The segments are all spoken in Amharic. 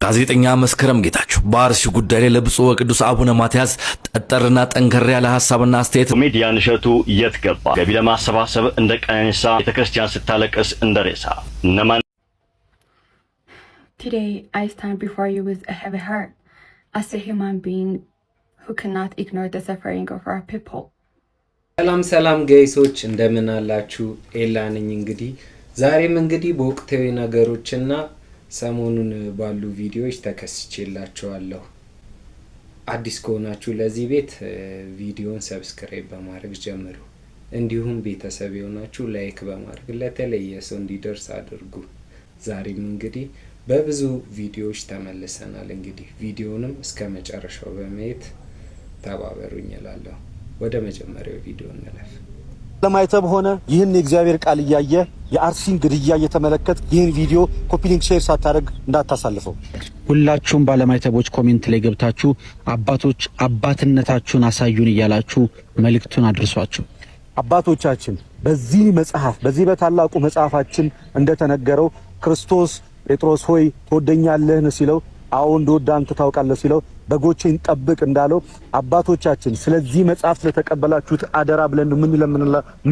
ጋዜጠኛ መስከረም ጌታቸው በአርሲ ጉዳይ ላይ ለብፁዕ ወቅዱስ አቡነ ማትያስ ጠጠርና ጠንከር ያለ ሐሳብና አስተያየት ኮሜዲያን እሸቱ የት ገባ? ገቢ ለማሰባሰብ እንደ ቀነኒሳ ቤተክርስቲያን ስታለቅስ እንደ ሬሳ እነማን? Today I stand before you with a heavy heart as a human being who cannot ignore the suffering of our people. ሰላም ጋይሶች እንደምን አላችሁ? ኤላ ነኝ። እንግዲህ ዛሬም እንግዲህ በወቅታዊ ነገሮችና ሰሞኑን ባሉ ቪዲዮዎች ተከስቼላችኋለሁ። አዲስ ከሆናችሁ ለዚህ ቤት ቪዲዮን ሰብስክራይብ በማድረግ ጀምሩ። እንዲሁም ቤተሰብ የሆናችሁ ላይክ በማድረግ ለተለየ ሰው እንዲደርስ አድርጉ። ዛሬም እንግዲህ በብዙ ቪዲዮዎች ተመልሰናል። እንግዲህ ቪዲዮንም እስከ መጨረሻው በማየት ተባበሩኝ እላለሁ። ወደ መጀመሪያው ቪዲዮ እንለፍ። ለማይተብ ሆነ ይህን የእግዚአብሔር ቃል እያየ የአርሲን ግድያ እየተመለከት ይህን ቪዲዮ ኮፒ ሊንክ ሼር ሳታደርግ እንዳታሳልፈው። ሁላችሁም ባለማይተቦች ኮሜንት ላይ ገብታችሁ አባቶች አባትነታችሁን አሳዩን እያላችሁ መልእክቱን አድርሷቸው። አባቶቻችን በዚህ መጽሐፍ በዚህ በታላቁ መጽሐፋችን እንደተነገረው ክርስቶስ ጴጥሮስ ሆይ ትወደኛለህን ሲለው አዎ እንደወደ አንተ ታውቃለህ ሲለው በጎቼን ጠብቅ እንዳለው አባቶቻችን ስለዚህ መጽሐፍ ስለተቀበላችሁት አደራ ብለን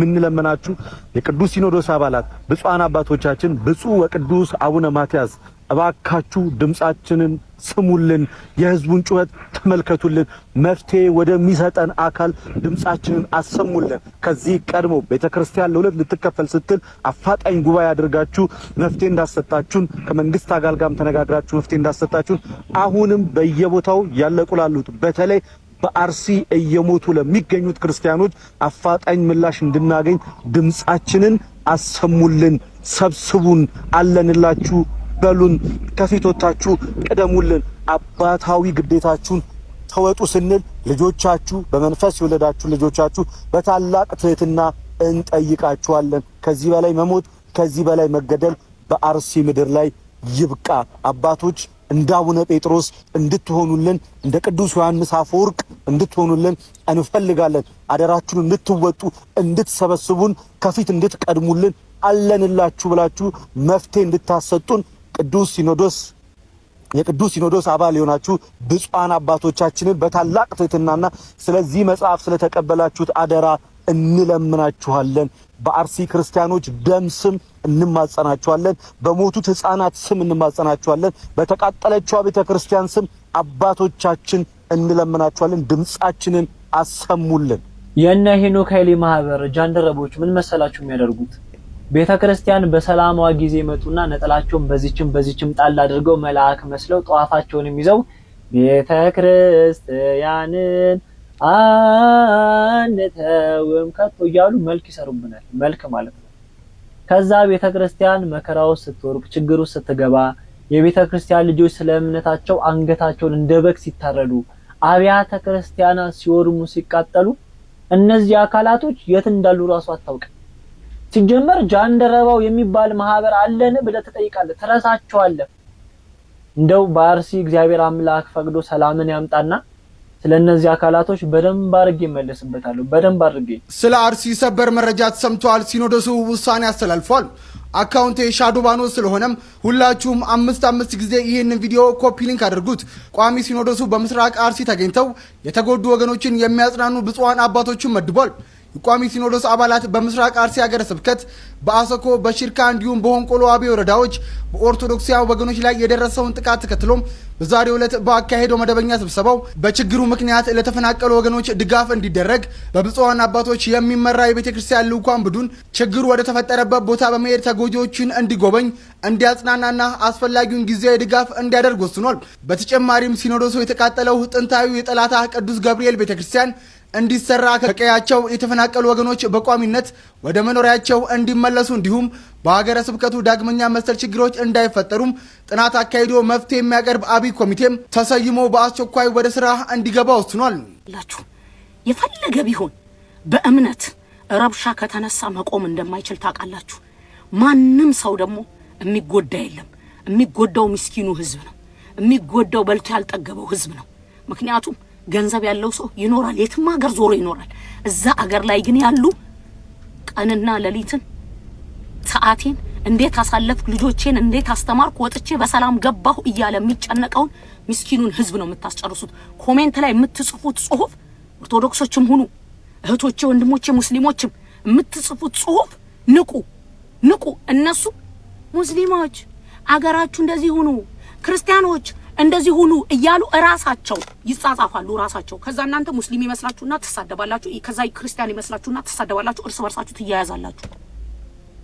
ምን ለምናችሁ የቅዱስ ሲኖዶስ አባላት ብፁዓን አባቶቻችን ብፁዕ ወቅዱስ አቡነ ማትያስ እባካችሁ ድምጻችንን ስሙልን፣ የህዝቡን ጩኸት ተመልከቱልን፣ መፍትሄ ወደሚሰጠን አካል ድምጻችንን አሰሙልን። ከዚህ ቀድሞ ቤተክርስቲያን ለሁለት ልትከፈል ስትል አፋጣኝ ጉባኤ አድርጋችሁ መፍትሄ እንዳሰጣችሁን ከመንግስት አካል ጋርም ተነጋግራችሁ መፍትሄ እንዳሰጣችሁን አሁንም በየቦታው ያለቁላሉት በተለይ በአርሲ እየሞቱ ለሚገኙት ክርስቲያኖች አፋጣኝ ምላሽ እንድናገኝ ድምጻችንን አሰሙልን፣ ሰብስቡን፣ አለንላችሁ በሉን፣ ከፊቶታችሁ ቀደሙልን፣ አባታዊ ግዴታችሁን ተወጡ ስንል ልጆቻችሁ በመንፈስ የወለዳችሁ ልጆቻችሁ በታላቅ ትህትና እንጠይቃችኋለን። ከዚህ በላይ መሞት ከዚህ በላይ መገደል በአርሲ ምድር ላይ ይብቃ። አባቶች እንደ አቡነ ጴጥሮስ እንድትሆኑልን እንደ ቅዱስ ዮሐንስ አፈወርቅ እንድትሆኑልን እንፈልጋለን። አደራችሁን እንድትወጡ እንድትሰበስቡን ከፊት እንድትቀድሙልን አለንላችሁ ብላችሁ መፍትሄ እንድታሰጡን ቅዱስ ሲኖዶስ አባል የሆናችሁ ብፁዓን አባቶቻችንን በታላቅ ትህትናና ስለዚህ መጽሐፍ ስለተቀበላችሁት አደራ እንለምናችኋለን። በአርሲ ክርስቲያኖች ደም ስም እንማጸናችኋለን። በሞቱት ሕፃናት ስም እንማጸናችኋለን። በተቃጠለችው ቤተክርስቲያን ስም አባቶቻችን እንለምናችኋለን። ድምጻችንን አሰሙልን። የነ ሄኖክ ኃይሌ ማህበር ጃንደረቦች ምን መሰላችሁ የሚያደርጉት? ቤተክርስቲያን በሰላማዋ ጊዜ መጡና ነጠላቸውን በዚችም ጣል አድርገው መልአክ መስለው ጧፋቸውን ይዘው ቤተክርስቲያንን አንተውም ከቶ እያሉ መልክ ይሰሩብናል። መልክ ማለት ነው። ከዛ ቤተክርስቲያን መከራው ስትወርቅ ችግሩ ስትገባ የቤተክርስቲያን ልጆች ስለ እምነታቸው አንገታቸውን እንደ በግ ሲታረዱ አብያተ ክርስቲያናት ሲወድሙ ሲቃጠሉ እነዚህ አካላቶች የት እንዳሉ ራሱ አታውቅም። ሲጀመር ጃንደረባው የሚባል ማህበር አለን ብለህ ትጠይቃለህ፣ ትረሳቸዋለህ። እንደው በአርሲ እግዚአብሔር አምላክ ፈቅዶ ሰላምን ያምጣና ስለነዚህ አካላቶች በደንብ አድርጌ እመለስበታለሁ። በደንብ አድርጌ ስለ አርሲ ሰበር መረጃ ተሰምቷል። ሲኖዶሱ ውሳኔ አስተላልፏል። አካውንቴ ሻዶባኖ ስለሆነም ሁላችሁም 5 ጊዜ ይህንን ቪዲዮ ኮፒ ሊንክ አድርጉት። ቋሚ ሲኖዶሱ በምስራቅ አርሲ ተገኝተው የተጎዱ ወገኖችን የሚያጽናኑ ብፁዓን አባቶችን መድቧል። የቋሚ ሲኖዶስ አባላት በምስራቅ አርሲ ሀገረ ስብከት በአሰኮ በሽርካ እንዲሁም በሆንቆሎ አቤ ወረዳዎች በኦርቶዶክሳውያን ወገኖች ላይ የደረሰውን ጥቃት ተከትሎም በዛሬው ዕለት በአካሄደው መደበኛ ስብሰባው በችግሩ ምክንያት ለተፈናቀሉ ወገኖች ድጋፍ እንዲደረግ በብፁዓን አባቶች የሚመራ የቤተክርስቲያን ልዑካን ቡድን ችግሩ ወደ ተፈጠረበት ቦታ በመሄድ ተጎጂዎችን እንዲጎበኝ እንዲያጽናናና አስፈላጊውን ጊዜያዊ ድጋፍ እንዲያደርግ ወስኗል። በተጨማሪም ሲኖዶሱ የተቃጠለው ጥንታዊ የጠላታ ቅዱስ ገብርኤል ቤተክርስቲያን እንዲሰራ ከቀያቸው የተፈናቀሉ ወገኖች በቋሚነት ወደ መኖሪያቸው እንዲመለሱ እንዲሁም በሀገረ ስብከቱ ዳግመኛ መሰል ችግሮች እንዳይፈጠሩም ጥናት አካሂዶ መፍትሄ የሚያቀርብ አብይ ኮሚቴም ተሰይሞ በአስቸኳይ ወደ ስራ እንዲገባ ወስኗል። የፈለገ ቢሆን በእምነት ረብሻ ከተነሳ መቆም እንደማይችል ታውቃላችሁ። ማንም ሰው ደግሞ የሚጎዳ የለም። የሚጎዳው ምስኪኑ ህዝብ ነው። የሚጎዳው በልቶ ያልጠገበው ህዝብ ነው። ምክንያቱም ገንዘብ ያለው ሰው ይኖራል፣ የትም ሀገር ዞሮ ይኖራል። እዛ ሀገር ላይ ግን ያሉ ቀንና ሌሊትን ሰዓቴን እንዴት አሳለፍኩ ልጆቼን እንዴት አስተማርኩ ወጥቼ በሰላም ገባሁ እያለ የሚጨነቀውን ምስኪኑን ህዝብ ነው የምታስጨርሱት። ኮሜንት ላይ የምትጽፉት ጽሁፍ ኦርቶዶክሶችም ሁኑ እህቶቼ ወንድሞቼ ሙስሊሞችም የምትጽፉት ጽሁፍ ንቁ። እነሱ ሙስሊሞች አገራችሁ እንደዚህ ሁኑ፣ ክርስቲያኖች እንደዚህ ሁኑ እያሉ ራሳቸው ይጻጻፋሉ ራሳቸው። ከዛ እናንተ ሙስሊም ይመስላችሁና ትሳደባላችሁ፣ ከዛ ክርስቲያን ይመስላችሁና ትሳደባላችሁ፣ እርስ በርሳችሁ ትያያዛላችሁ።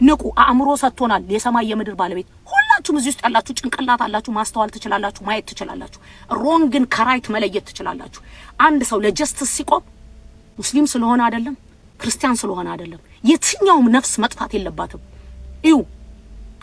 ንቁ። አእምሮ ሰጥቶናል የሰማይ የምድር ባለቤት። ሁላችሁም እዚህ ውስጥ ያላችሁ ጭንቅላት አላችሁ፣ ማስተዋል ትችላላችሁ፣ ማየት ትችላላችሁ፣ ሮንግን ከራይት መለየት ትችላላችሁ። አንድ ሰው ለጀስቲስ ሲቆም ሙስሊም ስለሆነ አይደለም፣ ክርስቲያን ስለሆነ አይደለም፣ የትኛውም ነፍስ መጥፋት የለባትም። እዩ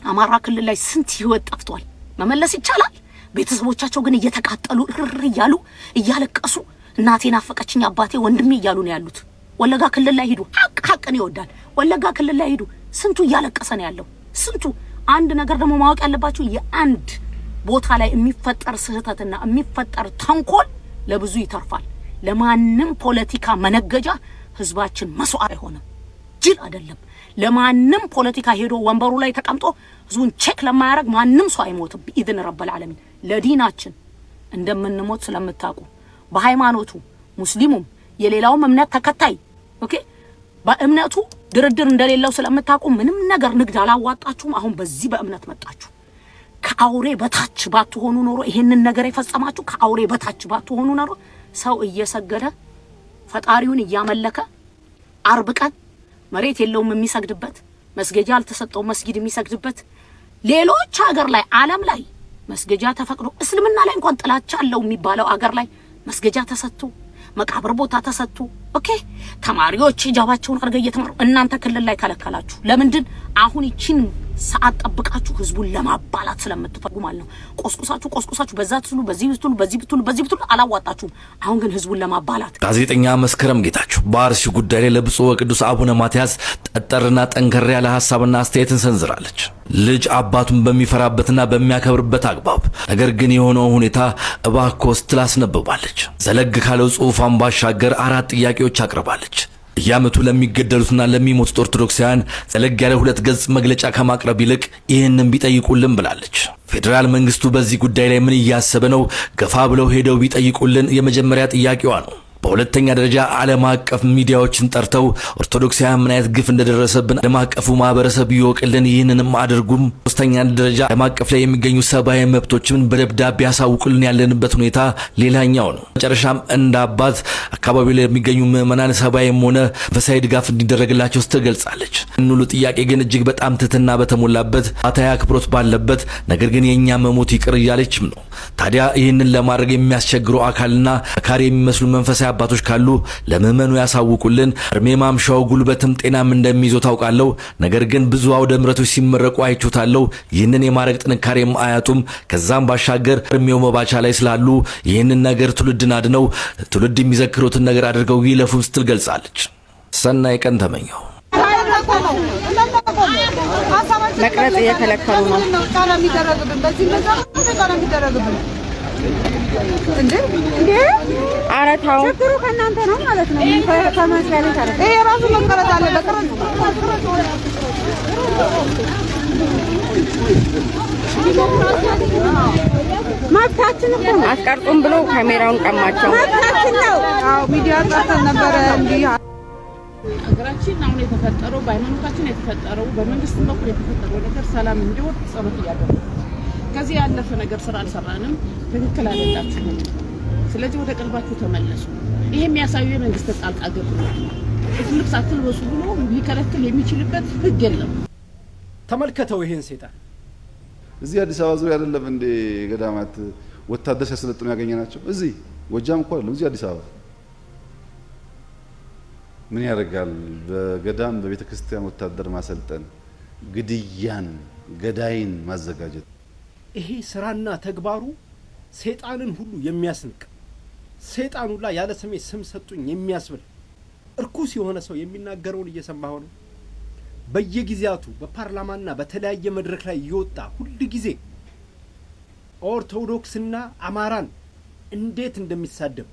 አማራ ክልል ላይ ስንት ህይወት ጠፍቷል። መመለስ ይቻላል። ቤተሰቦቻቸው ግን እየተቃጠሉ እያሉ እያለቀሱ እናቴን አፈቀችኝ አባቴ ወንድሜ እያሉ ነው ያሉት። ወለጋ ክልል ላይ ሄዱ። ሐቅን ይወዳል። ወለጋ ክልል ላይ ሄዱ። ስንቱ እያለቀሰ ነው ያለው ስንቱ። አንድ ነገር ደግሞ ማወቅ ያለባችሁ የአንድ ቦታ ላይ የሚፈጠር ስህተትና የሚፈጠር ተንኮል ለብዙ ይተርፋል። ለማንም ፖለቲካ መነገጃ ህዝባችን መስዋዕት አይሆንም። ጅል አይደለም። ለማንም ፖለቲካ ሄዶ ወንበሩ ላይ ተቀምጦ ህዝቡን ቼክ ለማያረግ ማንም ሰው አይሞትም። በኢድን ረበል ዓለሚን ለዲናችን እንደምንሞት ስለምታውቁ በሃይማኖቱ ሙስሊሙም የሌላውም እምነት ተከታይ ኦኬ በእምነቱ ድርድር እንደሌለው ስለምታውቁ ምንም ነገር ንግድ አላዋጣችሁም። አሁን በዚህ በእምነት መጣችሁ። ከአውሬ በታች ባትሆኑ ኖሮ ይሄንን ነገር የፈጸማችሁ ከአውሬ በታች ባትሆኑ ኖሮ ሰው እየሰገደ ፈጣሪውን እያመለከ አርብ ቀን መሬት የለውም የሚሰግድበት መስገጃ አልተሰጠው መስጊድ የሚሰግድበት ሌሎች ሀገር ላይ ዓለም ላይ መስገጃ ተፈቅዶ እስልምና ላይ እንኳን ጥላቻ አለው የሚባለው ሀገር ላይ መስገጃ ተሰጥቶ መቃብር ቦታ ተሰጥቶ ኦኬ ተማሪዎች ሂጃባቸውን አድርገው እየተማሩ እናንተ ክልል ላይ ከለከላችሁ። ለምንድን? አሁን ይቺን ሰዓት ጠብቃችሁ ህዝቡን ለማባላት ስለምትፈልጉ ማለት ነው። ቆስቁሳችሁ በዛ ትሉ በዚህ ብትሉ አላዋጣችሁም። አሁን ግን ህዝቡን ለማባላት ጋዜጠኛ መስከረም ጌታቸው በአርሲ ጉዳይ ላይ ለብፁዕ ወቅዱስ አቡነ ማትያስ ጠጠርና ጠንከር ያለ ሐሳብና አስተያየትን ሰንዝራለች። ልጅ አባቱን በሚፈራበትና በሚያከብርበት አግባብ ነገር ግን የሆነው ሁኔታ እባክዎ ስትል አስነብባለች። ዘለግ ካለው ጽሑፏን ባሻገር 4 ጥያቄዎች አቅርባለች። በየዓመቱ ለሚገደሉትና ለሚሞቱት ኦርቶዶክሳውያን ዘለግ ያለ 2 ገጽ መግለጫ ከማቅረብ ይልቅ ይህንን ቢጠይቁልን ብላለች። ፌዴራል መንግስቱ በዚህ ጉዳይ ላይ ምን እያሰበ ነው? ገፋ ብለው ሄደው ቢጠይቁልን የመጀመሪያ ጥያቄዋ ነው። በሁለተኛ ደረጃ ዓለም አቀፍ ሚዲያዎችን ጠርተው ኦርቶዶክሳውያን ምን አይነት ግፍ እንደደረሰብን ዓለም አቀፉ ማህበረሰብ ይወቅልን፣ ይህንንም አድርጉም። ሶስተኛ ደረጃ ዓለም አቀፍ ላይ የሚገኙ ሰብአዊ መብቶችን በደብዳቤ ያሳውቁልን ያለንበት ሁኔታ ሌላኛው ነው። መጨረሻም እንደ አባት አካባቢው ላይ የሚገኙ ምዕመናን ሰብአዊም ሆነ መንፈሳዊ ድጋፍ እንዲደረግላቸው ስትገልጻለች። ሁሉ ጥያቄ ግን እጅግ በጣም ትህትና በተሞላበት አታያ አክብሮት ባለበት ነገር ግን የኛ መሞት ይቅር እያለችም ነው። ታዲያ ይህንን ለማድረግ የሚያስቸግሩ አካልና አካሪ የሚመስሉ መንፈሳዊ አባቶች ካሉ ለምዕመኑ ያሳውቁልን። እርሜ ማምሻው ጉልበትም ጤናም እንደሚይዘው ታውቃለሁ። ነገር ግን ብዙ አውደ ምሕረቶች ሲመረቁ አይቾታለሁ። ይህንን የማድረግ ጥንካሬም አያጡም። ከዛም ባሻገር እርሜው መባቻ ላይ ስላሉ ይህንን ነገር ትውልድን አድነው ትውልድ የሚዘክሩትን ነገር አድርገው ይለፉም ስትል ገልጻለች። ሰናይ ቀን ተመኘው። መቅረጽ እየከለከሉ ነው። እንዴ አረታው ችግሩ ከእናንተ ነው ማለት ነው። ከመስሪያ ቤት አረ ይሄ ራሱ መቀረጥ አለ። በቀረጥ መብታችን እኮ ነው። አስቀርጡም ብሎ ካሜራውን ቀማቸው። መብታችን ነው። አዎ ሚዲያ ጠርተን ነበረ። እንዲህ ሀገራችን አሁን የተፈጠረው በሃይማኖታችን የተፈጠረው በመንግስት በኩል የተፈጠረው ነገር ሰላም እንዲወርድ ጸሎት እያደረግን ከዚህ ያለፈ ነገር ስራ አልሰራንም። ትክክል አይደላችሁም። ስለዚህ ወደ ቀልባችሁ ተመለሱ። ይሄ የሚያሳየው የመንግስት ጣልቃ ገብነት ነው። ልብስ አትልበሱ ብሎ ሊከለክል የሚችልበት ህግ የለም። ተመልከተው ይሄን ሰይጣን እዚህ አዲስ አበባ ዙሪያ አይደለም እንደ ገዳማት ወታደር ሲያሰለጥኑ ያገኘናቸው። እዚህ ጎጃም እኮ አይደለም፣ እዚህ አዲስ አበባ ምን ያደርጋል? በገዳም በቤተ ክርስቲያን ወታደር ማሰልጠን፣ ግድያን፣ ገዳይን ማዘጋጀት። ይሄ ስራና ተግባሩ ሰይጣንን ሁሉ የሚያስንቅ ሰይጣኑ ላይ ያለ ስሜ ስም ሰጡኝ የሚያስብል እርኩስ የሆነ ሰው የሚናገረውን እየሰማሁ ነው። በየጊዜያቱ በፓርላማና በተለያየ መድረክ ላይ እየወጣ ሁሉ ጊዜ ኦርቶዶክስና አማራን እንዴት እንደሚሳደብ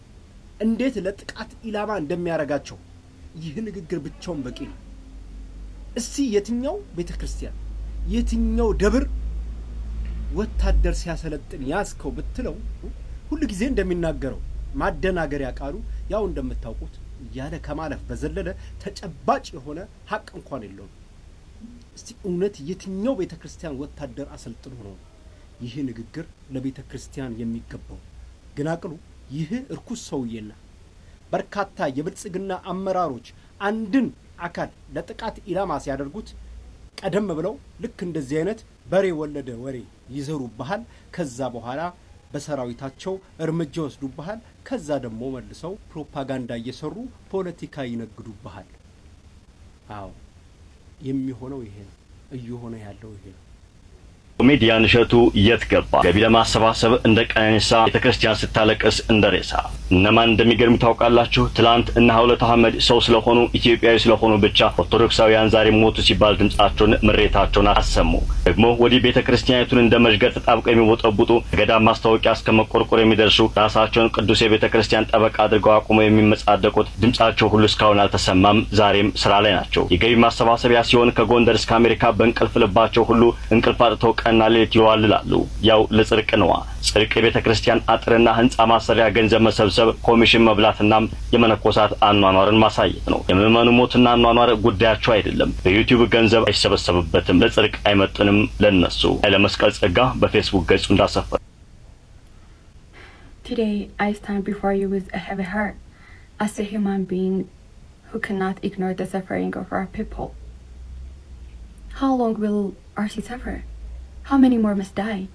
እንዴት ለጥቃት ኢላማ እንደሚያረጋቸው ይህ ንግግር ብቻውን በቂ ነው። እስቲ የትኛው ቤተክርስቲያን የትኛው ደብር ወታደር ሲያሰለጥን ያስከው ብትለው ሁሉ ጊዜ እንደሚናገረው ማደናገሪያ ቃሉ ያው እንደምታውቁት ያለ ከማለፍ በዘለለ ተጨባጭ የሆነ ሐቅ እንኳን የለውም። እስቲ እውነት የትኛው ቤተክርስቲያን ወታደር አሰልጥኖ ነው ይህ ንግግር ለቤተክርስቲያን የሚገባው? ግናቅሉ ይህ እርኩስ ሰውዬና በርካታ የብልጽግና አመራሮች አንድን አካል ለጥቃት ኢላማ ሲያደርጉት ቀደም ብለው ልክ እንደዚህ አይነት በሬ ወለደ ወሬ ይዘሩብሃል። ከዛ በኋላ በሰራዊታቸው እርምጃ ወስዱብሃል። ከዛ ደግሞ መልሰው ፕሮፓጋንዳ እየሰሩ ፖለቲካ ይነግዱብሃል። አዎ የሚሆነው ይሄ ነው። እየሆነ ያለው ይሄ ነው። ኮሜዲያን እሸቱ የት ገባ? ገቢ ለማሰባሰብ እንደ ቀነኒሳ ቤተክርስቲያን ስታለቅስ እንደ ሬሳ። እነማን እንደሚገርም ታውቃላችሁ? ትላንት እነ ሐውለት አህመድ ሰው ስለሆኑ ኢትዮጵያዊ ስለሆኑ ብቻ ኦርቶዶክሳውያን ዛሬ ሞቱ ሲባል ድምጻቸውን ምሬታቸውን አሰሙ። ደግሞ ወዲህ ቤተክርስቲያኒቱን እንደ መዥገር ተጣብቀው የሚወጠቡጡ ገዳም ማስታወቂያ እስከ መቆርቆር የሚደርሱ ራሳቸውን ቅዱስ የቤተክርስቲያን ጠበቃ አድርገው አቁመው የሚመጻደቁት ድምጻቸው ሁሉ እስካሁን አልተሰማም። ዛሬም ስራ ላይ ናቸው። የገቢ ማሰባሰቢያ ሲሆን ከጎንደር እስከ አሜሪካ በእንቅልፍ ልባቸው ሁሉ እንቅልፍ አጥተው ቀንና ሌሊት ይዋልላሉ። ያው ለጽድቅ ነዋ። ጽድቅ የቤተክርስቲያን አጥርና ህንጻ ማሰሪያ ገንዘብ መሰብሰብ፣ ኮሚሽን መብላትና የመነኮሳት አኗኗርን ማሳየት ነው። የምዕመኑ ሞትና አኗኗር ጉዳያቸው አይደለም። በዩቲዩብ ገንዘብ አይሰበሰብበትም። ለጽድቅ አይመጥንም ለነሱ። ኃይለመስቀል ጸጋ በፌስቡክ ገጹ እንዳሰፈረ Today I stand before you with a heavy heart as a human being who cannot ignore the suffering of our people. How long will RC suffer? How many more must die?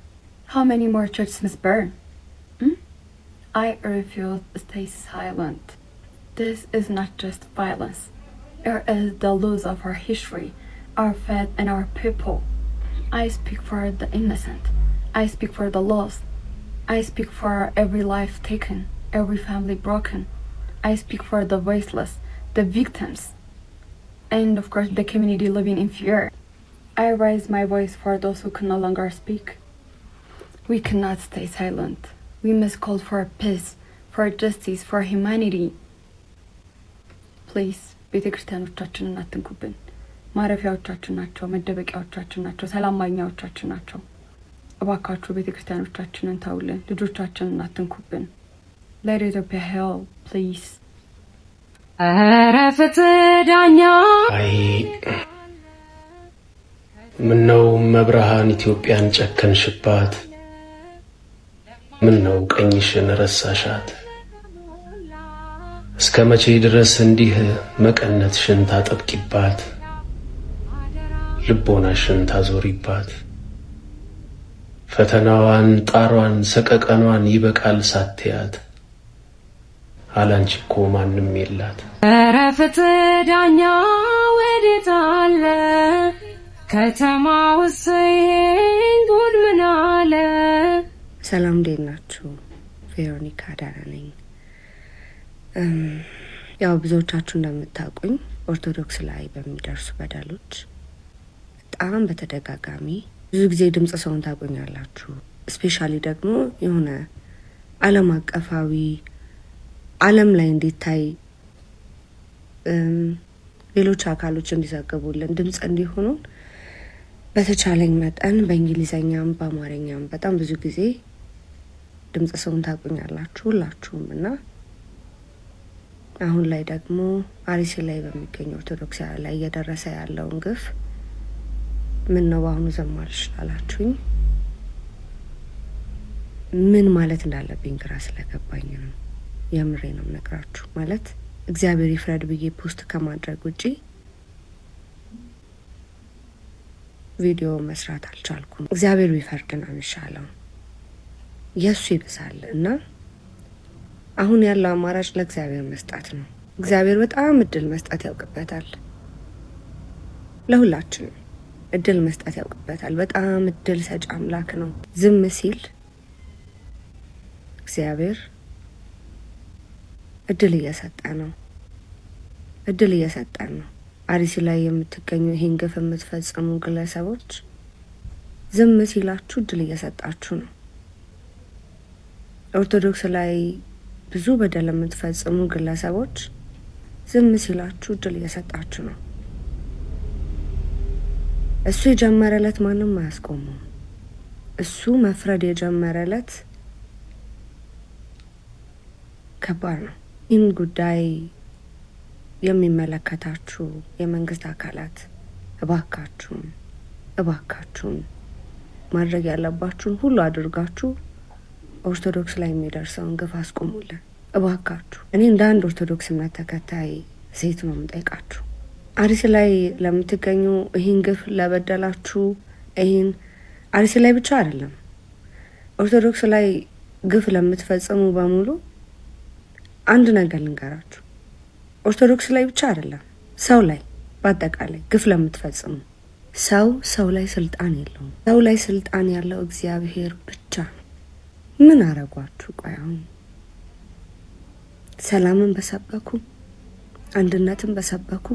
How many more churches must burn? I refuse to stay silent. This is not just violence. It is the loss of our history, our faith, and our people. I speak for the innocent. I speak for the lost. I speak for every life taken, every family broken. I speak for the voiceless, the victims, and of course the community living in fear. I raise my voice for those who can no longer speak. We cannot stay silent. We must call for peace, for justice, for humanity. Please, ቤተክርስቲያኖቻችንን አትንኩብን። ማረፊያዎቻችን ናቸው፣ መደበቂያዎቻችን ናቸው፣ ሰላም ማግኛዎቻችን ናቸው። እባካችሁ ቤተክርስቲያኖቻችንን ተውልን፣ ልጆቻችንን አትንኩብን። Let Ethiopia help, please. ኧረ ፍትህ ዳኛ ምነው መብርሃን ኢትዮጵያን ጨከንሽባት? ምነው ቀኝሽን ረሳሻት? እስከ መቼ ድረስ እንዲህ መቀነትሽን ታጠብቂባት? ልቦናሽን ታዞሪባት? ፈተናዋን ጣሯን ሰቀቀኗን ይበቃል ሳትያት አላንቺ እኮ ማንም የላት። ኧረ ፍትህ ዳኛ ወዴት አለ? ከተማ ውስጥ ጉድ ምን አለ? ሰላም እንዴት ናችሁ? ቬሮኒካ ዳና ነኝ። ያው ብዙዎቻችሁ እንደምታውቁኝ ኦርቶዶክስ ላይ በሚደርሱ በደሎች በጣም በተደጋጋሚ ብዙ ጊዜ ድምጽ ሰውን ታቆኛላችሁ። ስፔሻሊ ደግሞ የሆነ ዓለም አቀፋዊ ዓለም ላይ እንዲታይ ሌሎች አካሎች እንዲዘግቡልን ድምጽ እንዲሆኑ በተቻለኝ መጠን በእንግሊዘኛም በአማርኛም በጣም ብዙ ጊዜ ድምጽ ሰውን ታቆኛላችሁ ሁላችሁም። እና አሁን ላይ ደግሞ አርሲ ላይ በሚገኙ ኦርቶዶክሳውያን ላይ እየደረሰ ያለውን ግፍ ምን ነው አሁን ዘማልሽ ላላችሁኝ ምን ማለት እንዳለብኝ ግራ ስለገባኝ ነው። የምሬ ነው ነግራችሁ። ማለት እግዚአብሔር ይፍረድ ብዬ ፖስት ከማድረግ ውጪ ቪዲዮ መስራት አልቻልኩም። እግዚአብሔር ቢፈርድ ነው የሚሻለው፣ የሱ ይብሳል። እና አሁን ያለው አማራጭ ለእግዚአብሔር መስጠት ነው። እግዚአብሔር በጣም እድል መስጠት ያውቅበታል። ለሁላችንም እድል መስጠት ያውቅበታል። በጣም እድል ሰጪ አምላክ ነው። ዝም ሲል እግዚአብሔር እድል እየሰጠ ነው። እድል እየሰጠን ነው። አርሲ ላይ የምትገኙ ይሄን ግፍ የምትፈጽሙ ግለሰቦች ዝም ሲላችሁ እድል እየሰጣችሁ ነው። ኦርቶዶክስ ላይ ብዙ በደል የምትፈጽሙ ግለሰቦች ዝም ሲላችሁ እድል እየሰጣችሁ ነው። እሱ የጀመረለት ማንም አያስቆመው። እሱ መፍረድ የጀመረለት ከባድ ነው። ይህን ጉዳይ የሚመለከታችሁ የመንግስት አካላት እባካችሁን ማድረግ ያለባችሁን ሁሉ አድርጋችሁ ኦርቶዶክስ ላይ የሚደርሰውን ግፍ አስቆሙልን እባካችሁ። እኔ እንደ አንድ ኦርቶዶክስ እምነት ተከታይ ሴት ነው የምጠይቃችሁ። አርሲ ላይ ለምትገኙ ይህን ግፍ ለበደላችሁ፣ ይህን አርሲ ላይ ብቻ አይደለም ኦርቶዶክስ ላይ ግፍ ለምትፈጽሙ በሙሉ አንድ ነገር ልንገራችሁ። ኦርቶዶክስ ላይ ብቻ አይደለም ሰው ላይ በአጠቃላይ ግፍ ለምትፈጽሙ ሰው ላይ ስልጣን የለውም። ሰው ላይ ስልጣን ያለው እግዚአብሔር ብቻ ነው። ምን አረጓችሁ? ቆይ አሁን ሰላምን በሰበኩ አንድነትን በሰበኩ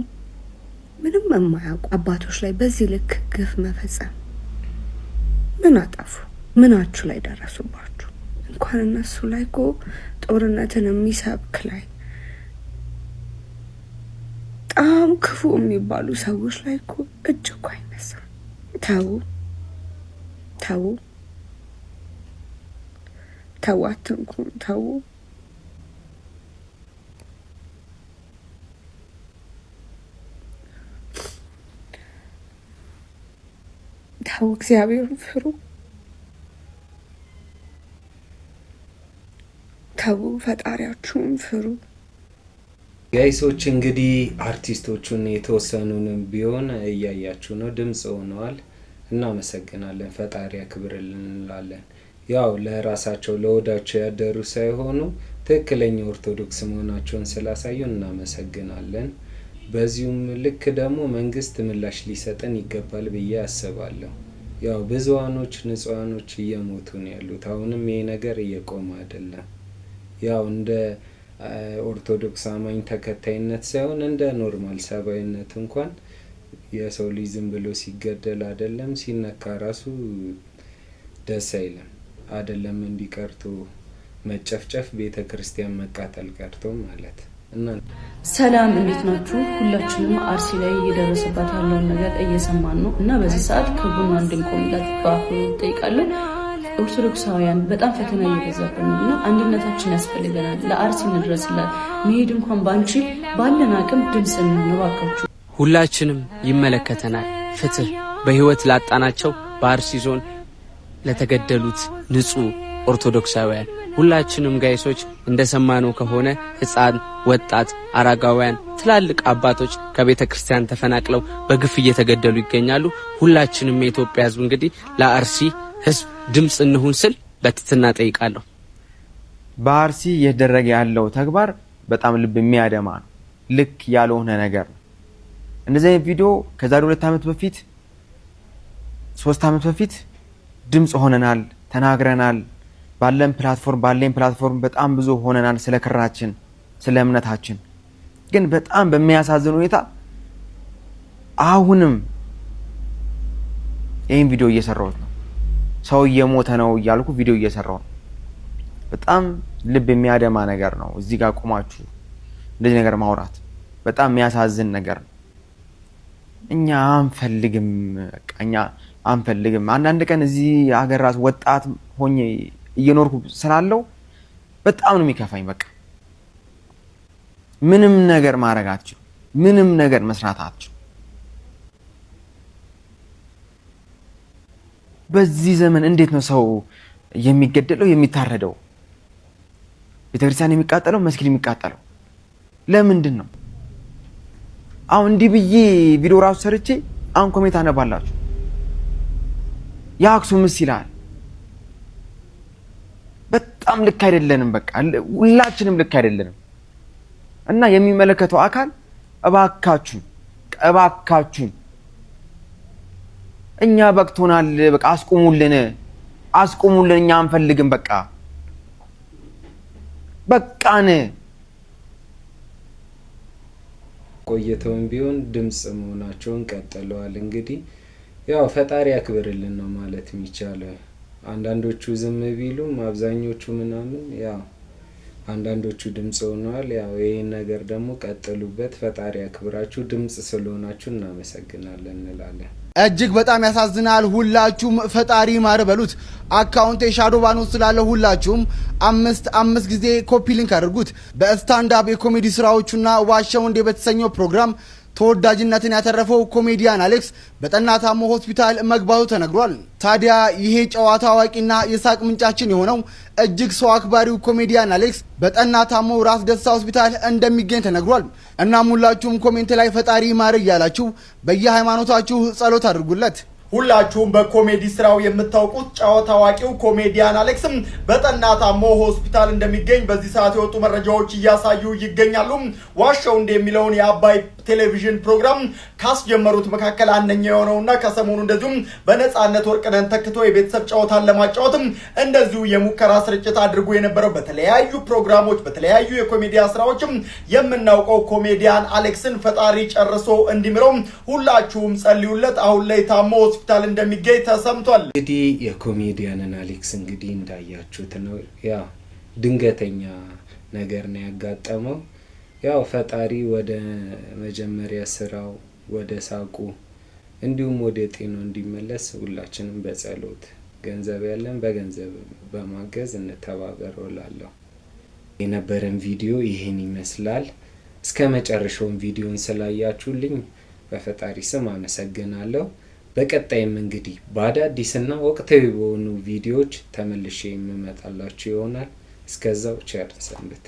ምንም የማያውቁ አባቶች ላይ በዚህ ልክ ግፍ መፈጸም ምን አጠፉ? ምናችሁ ላይ ደረሱባችሁ? እንኳን እነሱ ላይ እኮ ጦርነትን የሚሰብክ ላይ በጣም ክፉ የሚባሉ ሰዎች ላይ እኮ እጅ እኮ አይነሳም። ተው አትንኩን፣ ተው። እግዚአብሔርን ፍሩ። ተው ፈጣሪያችሁን ፍሩ። ጋይሶች እንግዲህ አርቲስቶቹን የተወሰኑንም ቢሆን እያያችሁ ነው፣ ድምጽ ሆነዋል። እናመሰግናለን፣ ፈጣሪ ያክብርልን እንላለን። ያው ለራሳቸው ለወዳቸው ያደሩ ሳይሆኑ ትክክለኛ ኦርቶዶክስ መሆናቸውን ስላሳዩን እናመሰግናለን። በዚሁም ልክ ደግሞ መንግስት ምላሽ ሊሰጠን ይገባል ብዬ አስባለሁ። ያው ብዙዋኖች ንጹሃኖች እየሞቱ ነው ያሉት። አሁንም ይሄ ነገር እየቆመ አይደለም። ያው እንደ ኦርቶዶክስ አማኝ ተከታይነት ሳይሆን እንደ ኖርማል ሰባዊነት እንኳን የሰው ልጅ ዝም ብሎ ሲገደል አይደለም ሲነካ ራሱ ደስ አይልም። አይደለም እንዲቀርቶ መጨፍጨፍ ቤተክርስቲያን መቃጠል ቀርቶ ማለት እና ሰላም እንዴት ናችሁ? ሁላችንም አርሲ ላይ እየደረሰባት ያለውን ነገር እየሰማን ነው እና በዚህ ሰዓት ከጎኗ እንድንቆምላት በአክብሮት እንጠይቃለን። ኦርቶዶክሳውያን በጣም ፈተና እየበዛብን ነው እና አንድነታችን ያስፈልገናል። ለአርሲ እንድረስላት። መሄድ እንኳን ባንችል ባለን አቅም ድምፅ እንባካችሁ። ሁላችንም ይመለከተናል። ፍትህ በህይወት ላጣናቸው በአርሲ ዞን ለተገደሉት ንጹህ ኦርቶዶክሳውያን ሁላችንም ጋይሶች እንደሰማነው ከሆነ ህፃን፣ ወጣት፣ አረጋውያን፣ ትላልቅ አባቶች ከቤተ ክርስቲያን ተፈናቅለው በግፍ እየተገደሉ ይገኛሉ። ሁላችንም የኢትዮጵያ ህዝብ እንግዲህ ለአርሲ ህዝብ ድምጽ እንሁን ስል በትህትና ጠይቃለሁ። በአርሲ እየተደረገ ያለው ተግባር በጣም ልብ የሚያደማ ነው። ልክ ያልሆነ ነገር ነው። እንደዚህ አይነት ቪዲዮ ከዛሬ 2 ዓመት በፊት 3 ዓመት በፊት ድምጽ ሆነናል፣ ተናግረናል። ባለን ፕላትፎርም በጣም ብዙ ሆነናል ስለ ክራችን፣ ስለ እምነታችን። ግን በጣም በሚያሳዝን ሁኔታ አሁንም ይሄን ቪዲዮ እየሰራሁት ነው። ሰው እየሞተ ነው እያልኩ ቪዲዮ እየሰራሁ ነው። በጣም ልብ የሚያደማ ነገር ነው። እዚህ ጋር ቆማችሁ እንደዚህ ነገር ማውራት በጣም የሚያሳዝን ነገር ነው። እኛ አንፈልግም። አንዳንድ ቀን እዚህ ሀገር ራስ ወጣት ሆኜ እየኖርኩ ስላለው በጣም ነው የሚከፋኝ። በቃ ምንም ነገር ማድረግ አትችሉ፣ ምንም ነገር መስራት አትችሉ። በዚህ ዘመን እንዴት ነው ሰው የሚገደለው የሚታረደው? ቤተክርስቲያን የሚቃጠለው፣ መስጊድ የሚቃጠለው ለምንድን ነው? አሁን እንዲህ ብዬ ቪዲዮ ራሱ ሰርቼ አሁን ኮሜንት አነባላችሁ። የአክሱምስ ይላል። በጣም ልክ አይደለንም። በቃ ሁላችንም ልክ አይደለንም። እና የሚመለከተው አካል እባካችሁን እኛ በቅቶናል፣ በቃ አስቁሙልን፣ እኛ አንፈልግም፣ በቃን። ቆይተውም ቢሆን ድምጽ መሆናቸውን ቀጥለዋል። እንግዲህ ያው ፈጣሪ ያክብርልን ነው ማለት የሚቻለው። አንዳንዶቹ ዝም ቢሉም አብዛኞቹ ምናምን ያው አንዳንዶቹ ድምጽ ሆነዋል። ያው ይሄን ነገር ደግሞ ቀጥሉበት፣ ፈጣሪ ያክብራችሁ። ድምጽ ስለሆናችሁ እናመሰግናለን እንላለን። እጅግ በጣም ያሳዝናል። ሁላችሁም ፈጣሪ ማር በሉት። አካውንቴ ሻዶባን ውስጥ ስላለ ሁላችሁም አምስት ጊዜ ኮፒ ሊንክ አድርጉት። በስታንዳፕ የኮሜዲ ስራዎቹና ዋሻው እንደ በተሰኘው ፕሮግራም ተወዳጅነትን ያተረፈው ኮሜዲያን አሌክስ በጠና ታሞ ሆስፒታል መግባቱ ተነግሯል። ታዲያ ይሄ ጨዋታ አዋቂና የሳቅ ምንጫችን የሆነው እጅግ ሰው አክባሪው ኮሜዲያን አሌክስ በጠና ታሞ ራስ ደስታ ሆስፒታል እንደሚገኝ ተነግሯል። እናም ሁላችሁም ኮሜንት ላይ ፈጣሪ ማር እያላችሁ በየሃይማኖታችሁ ጸሎት አድርጉለት። ሁላችሁም በኮሜዲ ስራው የምታውቁት ጨዋታ አዋቂው ኮሜዲያን አሌክስም በጠና ታሞ ሆስፒታል እንደሚገኝ በዚህ ሰዓት የወጡ መረጃዎች እያሳዩ ይገኛሉ። ዋሻው እንደሚለውን የአባይ ቴሌቪዥን ፕሮግራም ካስጀመሩት መካከል አንደኛው የሆነውና ከሰሞኑ እንደዚሁም በነጻነት ወርቅነህን ተክቶ የቤተሰብ ጨዋታን ለማጫወትም እንደዚሁ የሙከራ ስርጭት አድርጎ የነበረው በተለያዩ ፕሮግራሞች በተለያዩ የኮሜዲያ ስራዎችም የምናውቀው ኮሜዲያን አሌክስን ፈጣሪ ጨርሶ እንዲምረው ሁላችሁም ጸልዩለት። አሁን ላይ ታሞ ሆስፒታል እንደሚገኝ ተሰምቷል። እንግዲህ የኮሜዲያንን አሌክስ እንግዲህ እንዳያችሁት ነው። ያው ድንገተኛ ነገር ነው ያጋጠመው። ያው ፈጣሪ ወደ መጀመሪያ ስራው ወደ ሳቁ እንዲሁም ወደ ጤናው እንዲመለስ ሁላችንም በጸሎት ገንዘብ ያለን በገንዘብ በማገዝ እንተባበረው እላለሁ። የነበረን ቪዲዮ ይሄን ይመስላል። እስከ መጨረሻው ቪዲዮን ስላያችሁልኝ በፈጣሪ ስም አመሰግናለሁ። በቀጣይም እንግዲህ በአዳዲስና ወቅታዊ በሆኑ ቪዲዮዎች ተመልሼ የምመጣላችሁ ይሆናል። እስከዛው ቸር ሰንብቱ።